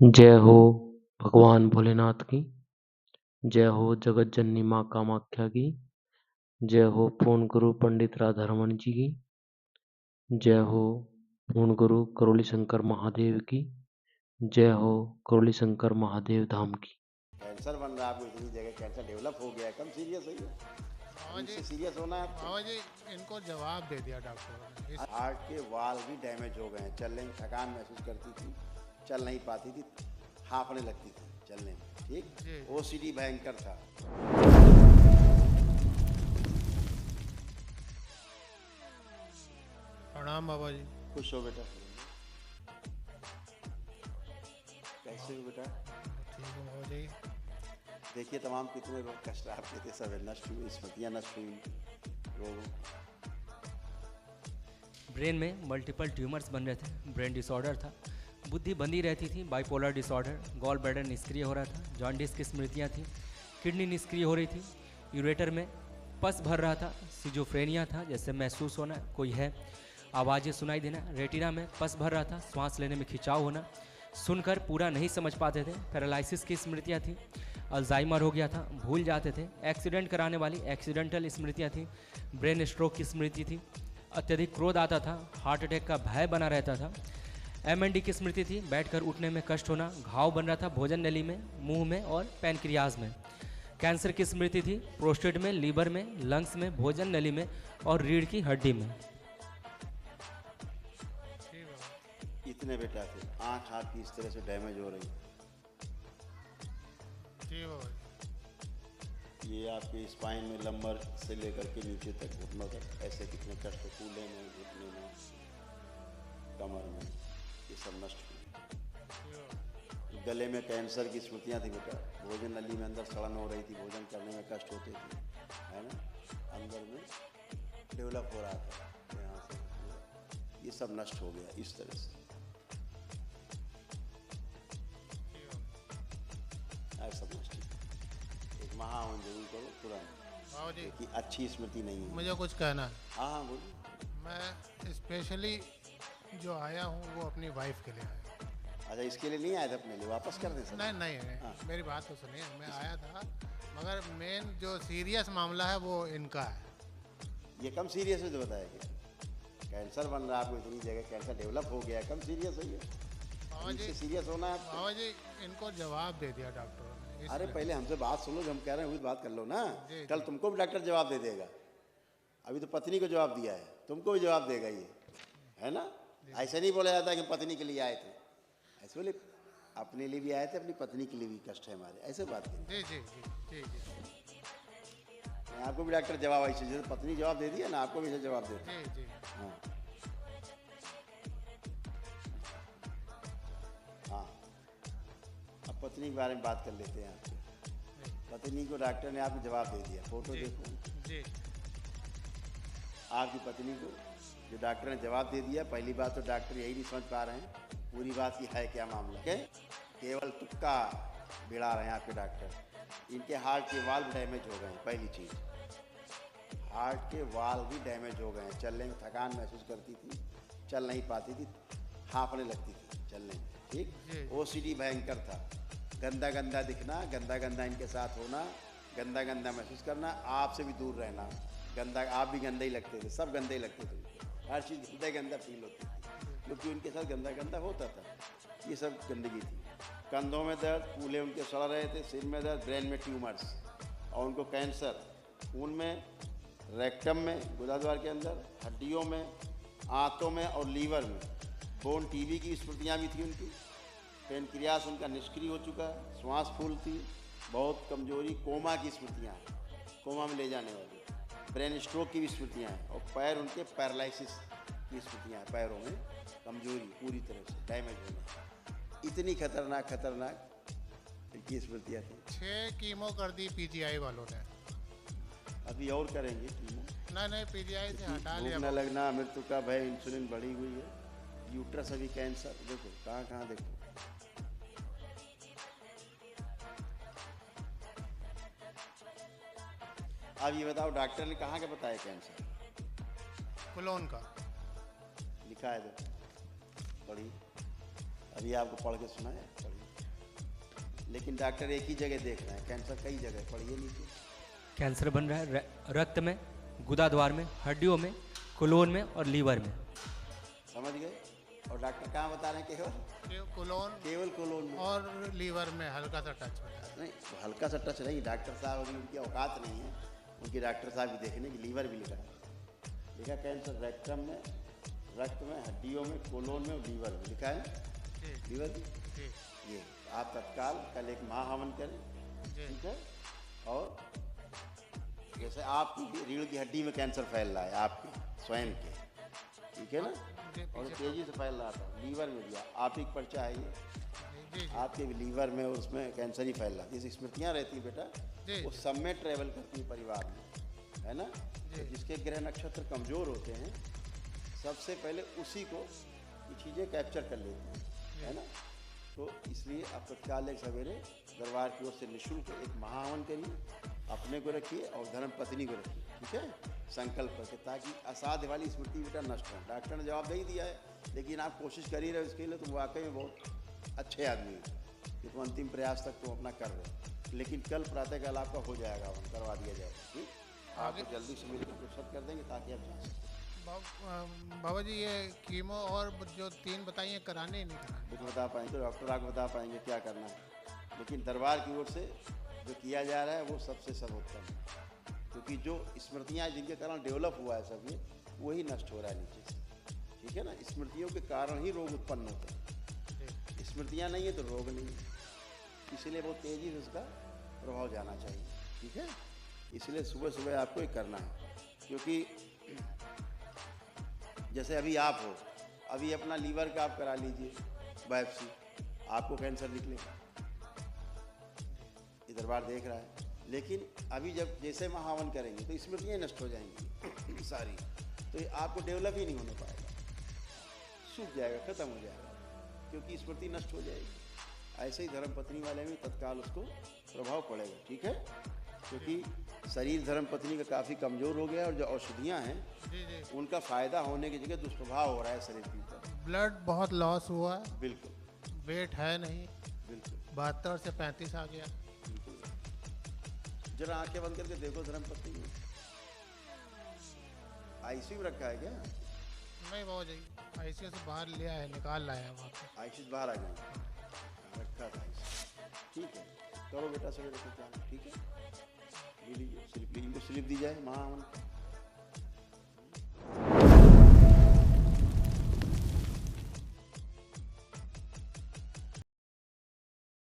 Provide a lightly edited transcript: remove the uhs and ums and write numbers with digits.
जय हो भगवान भोलेनाथ की। जय हो जगत जननी माँ कामाख्या की। जय हो पूर्ण गुरु पंडित राधारमण जी की। जय हो पूर्ण गुरु करोली शंकर महादेव की। जय हो करोली शंकर महादेव धाम की। कैंसर बन रहा है आपको इतनी जगह, कैंसर डेवलप हो गया है, कम सीरियस है ये। इससे सीरियस होना है आपको। बाबा जी इनको जवाब दे दिया डॉक्टर ने। हार्ट के वाल भी डैमेज हो गए हैं, चलने में थकान महसूस करती थी, चल नहीं पाती थी, हाँफने लगती थी चलने में। ठीक, ओसीडी भयंकर था। प्रणाम बाबा जी। खुश हो बेटा। कैसे हो बेटा? ठीक हूँ बाबा जी। देखिए तमाम कितने रोग कष्ट आपके थे, सब नष्ट हुए, स्मृतियाँ नष्ट हुई रोगों। ब्रेन में मल्टीपल ट्यूमर्स बन रहे थे, ब्रेन डिसऑर्डर था, बुद्धि बंदी रहती थी, बाइपोलर डिसऑर्डर, गॉल ब्लैडर निष्क्रिय हो रहा था, जॉन्डिस की स्मृतियाँ थी, किडनी निष्क्रिय हो रही थी, यूरेटर में पस भर रहा था, सिजोफ्रेनिया था, जैसे महसूस होना कोई है, आवाज़ें सुनाई देना, रेटिना में पस भर रहा था, सांस लेने में खिंचाव होना, सुनकर पूरा नहीं समझ पाते थे, पैरालिसिस की स्मृतियाँ थी, अल्जाइमर हो गया था, भूल जाते थे, एक्सीडेंट कराने वाली एक्सीडेंटल स्मृतियाँ थी, ब्रेन स्ट्रोक की स्मृति थी, अत्यधिक क्रोध आता था, हार्ट अटैक का भय बना रहता था, एमएनडी की स्मृति थी, बैठकर उठने में कष्ट होना, घाव बन रहा था भोजन नली में, मुंह में और पैनक्रियाज में, कैंसर की स्मृति थी, प्रोस्टेट में, लीवर में, लंग्स में, भोजन नली में और रीढ़ की हड्डी में। इतने बेटा थे, आँख की इस तरह से डैमेज हो रही। जी बाबा जी। ये आपके स्पाइन में लंबर से लेकर के नीचे तक, घुटनों तक ऐसे कितने कष्ट, कूल्हे में, घुटने में, कमर में, ये सब नष्ट हुए। गले में कैंसर की स्मृतियाँ थी बेटा, भोजन नली में अंदर सड़न हो रही थी, भोजन करने में कष्ट होते थे, है ना, अंदर में डेवलप हो रहा था यहाँ से, ये सब नष्ट हो गया इस तरह से। सब नष्ट। एक महावन जरूर करो तुरंत बाबा जी कि अच्छी स्मृति नहीं है। मुझे कुछ कहना है। हाँ हाँ बोलिए। मैं स्पेशली जो आया हूँ वो अपनी वाइफ के लिए आया। अच्छा, इसके लिए नहीं आए थे अपने लिए, वापस कर दें सब? नहीं नहीं, हाँ। मेरी बात तो सुनिए, मैं आया था मगर मेन जो सीरियस मामला है वो इनका है। ये कम सीरियस है जो बताया कि कैंसर बन रहा है आपको इतनी जगह, कैंसर डेवलप हो गया है, कम सीरियस है ये। बाबा जी इससे सीरियस होना है आपको। बाबा जी इनको जवाब दे दिया डॉक्टर ने। अरे पहले हमसे बात सुन लो, जो हम कह रहे हैं वही बात कर लो ना। जी, कल तुमको भी डॉक्टर जवाब दे देगा। अभी तो पत्नी को जवाब दिया है, तुमको भी जवाब देगा ये, है ना। ऐसे नहीं बोला जाता कि पत्नी के लिए आए थे, ऐसे बोले अपने लिए भी आए थे, अपनी पत्नी के लिए भी कष्ट है हमारे, ऐसे बात करें। जी जी जी जी जी। आपको भी डॉक्टर जवाब ऐसे, जैसे पत्नी जवाब दे दिया ना, आपको भी ऐसे जवाब दे। जी जी। हाँ हाँ, अब पत्नी के बारे में बात कर लेते हैं आपसे। पत्नी को डॉक्टर ने आपको जवाब दे दिया, फोटो देखो जी। आपकी पत्नी को जो डॉक्टर ने जवाब दे दिया। पहली बात तो डॉक्टर यही नहीं समझ पा रहे हैं पूरी बात की है क्या मामला है, केवल तुक्का बिड़ा रहे हैं आपके डॉक्टर। इनके हार्ट के वाल्व डैमेज हो गए हैं, पहली चीज़, हार्ट के वाल्व भी डैमेज हो गए हैं, चलने में थकान महसूस करती थी, चल नहीं पाती थी, हाँफने लगती थी चलने में। ठीक, ओसीडी भयंकर था, गंदा गंदा दिखना, गंदा गंदा इनके साथ होना, गंदा गंदा महसूस करना, आपसे भी दूर रहना, गंदा, आप भी गंदे ही लगते थे, सब गंदे ही लगते थे, हर चीज़ गंदा गंदा फील होती थी, क्योंकि उनके साथ गंदा गंदा होता था, ये सब गंदगी थी। कंधों में दर्द, कूल्हे उनके सड़ रहे थे, सिर में दर्द, ब्रेन में ट्यूमर्स, और उनको कैंसर, खून में, रेक्टम में, गुदाद्वार के अंदर, हड्डियों में, आंतों में और लीवर में, बोन टीबी की स्मृतियाँ भी थी उनकी, पेनक्रियास उनका निष्क्रिय हो चुका है, श्वास फूलती, बहुत कमजोरी, कोमा की स्मृतियाँ हैं, कोमा में ले जाने वाली, ब्रेन स्ट्रोक की भी स्मृतियाँ हैं, और पैर उनके पैरालिसिस की स्मृतियाँ हैं, पैरों में कमजोरी पूरी तरह से डैमेज होना, इतनी खतरनाक इनकी स्मृतियाँ थी। 6 कीमो कर दी पीजीआई वालों ने। अभी और करेंगे कीमो। नहीं पीजीआई से हटा लिया। भूख न लगना, मृत्यु का भय, इंसुलिन बढ़ी हुई है, यूट्रस अभी कैंसर, देखो कहाँ कहाँ देखो। अब ये बताओ डॉक्टर ने कहाँ का बताया कैंसर? कोलोन का लिखा है, देखो पढ़िए, अभी आपको पढ़ के सुनाया, पढ़िए। लेकिन डॉक्टर एक ही जगह देख रहे हैं, कैंसर कई जगह, पढ़िए नीचे। कैंसर बन रहा है रक्त में, गुदाद्वार में, हड्डियों में, कोलोन में और लीवर में। समझ गए? और डॉक्टर कहाँ बता रहे हैं? केवल कोलोन में और लीवर में हल्का सा टच होता है। नहीं, तो हल्का सा टच नहीं, डॉक्टर साहब अभी उनकी औकात नहीं है, उनकी डॉक्टर साहब भी देखने की लीवर भी लिखा है, लिखा कैंसर रेक्टम में, रक्त में, हड्डियों में, कोलोन में और लीवर में लिखा है। लीवर भी ये आप तत्काल कल एक महाहवन करें, ठीक है? और जैसे आपकी रीढ़ की हड्डी में कैंसर फैल रहा है आपके स्वयं के, ठीक है ना, और तेजी से फैल रहा था, लीवर में भी आप ही पर्चा है ये, आपके भी लीवर में और उसमें कैंसर ही फैल रहा है। जैसे स्मृतियाँ रहती हैं बेटा, वो सब में ट्रेवल करती है परिवार में, है ना? तो जिसके ग्रह नक्षत्र कमज़ोर होते हैं, सबसे पहले उसी को ये चीज़ें कैप्चर कर लेती हैं, है ना? तो इसलिए आप तत्काल एक सवेरे दरबार की ओर से निःशुल्क एक महाहवन करिए, अपने को रखिए और धर्म पत्नी को रखिए, ठीक है? संकल्प करके, ताकि असाध्य वाली स्मृति बेटा नष्ट हो। डॉक्टर ने जवाब नहीं दिया है, लेकिन आप कोशिश कर ही रहे हो इसके लिए, तो वाकई में बहुत अच्छे आदमी हैं कि तुम अंतिम प्रयास तक तुम अपना कर रहे हो। लेकिन कल प्रातःकाल आपका हो जाएगा, हम करवा दिया जाएगा, ठीक? आपको जल्दी से मिलकर फुर्सत कर देंगे ताकि आप जा सकें। बाबा जी, ये कीमो और जो 3 बताइए कराने ही नहीं कराने? कुछ बता पाएंगे, डॉक्टर आपको बता पाएंगे क्या करना है, लेकिन दरबार की ओर से जो किया जा रहा है वो सबसे सर्वोत्तम है, क्योंकि जो स्मृतियाँ जिनके कारण डेवलप हुआ है सब ये, वही नष्ट हो रहा है नीचे से, ठीक है ना? स्मृतियों के कारण ही रोग उत्पन्न होते हैं, स्मृतियाँ नहीं है तो रोग नहीं है, इसलिए बहुत तेज़ी से उसका प्रभाव जाना चाहिए, ठीक है? इसलिए सुबह सुबह आपको ये करना है, क्योंकि जैसे अभी आप हो, अभी अपना लीवर का आप करा लीजिए बायोप्सी, आपको कैंसर निकलेगा, ये दरबार देख रहा है। लेकिन अभी जब जैसे महावन करेंगे तो स्मृतियाँ नष्ट हो जाएंगी सारी, तो ये आपको डेवलप ही नहीं होने पाएगा, सूख जाएगा, ख़त्म हो जाएगा, क्योंकि स्मृति नष्ट हो जाएगी। ऐसे ही धर्मपत्नी वाले में तत्काल उसको प्रभाव पड़ेगा, ठीक है? क्योंकि शरीर धर्मपत्नी का काफ़ी कमज़ोर हो गया और जो औषधियाँ हैं उनका फ़ायदा होने की जगह दुष्प्रभाव हो रहा है शरीर के ऊपर। ब्लड बहुत लॉस हुआ है, बिल्कुल वेट है नहीं, बिल्कुल 72 से 35 आ गया। बिल्कुल। जरा आंखें बंद करके देखो धर्मपत्नी में, आईसीयू में रखा है क्या? नहीं बाबा जी, आईसीयू से बाहर लिया है, निकाल लाया है वहाँ पे। आईसीयू बाहर आ गई, रखा था आईसीयू, ठीक है? करो बेटा सवेरे से, ठीक है? ले लीजिए स्लिप, लीजिए, स्लिप दी जाए महावन।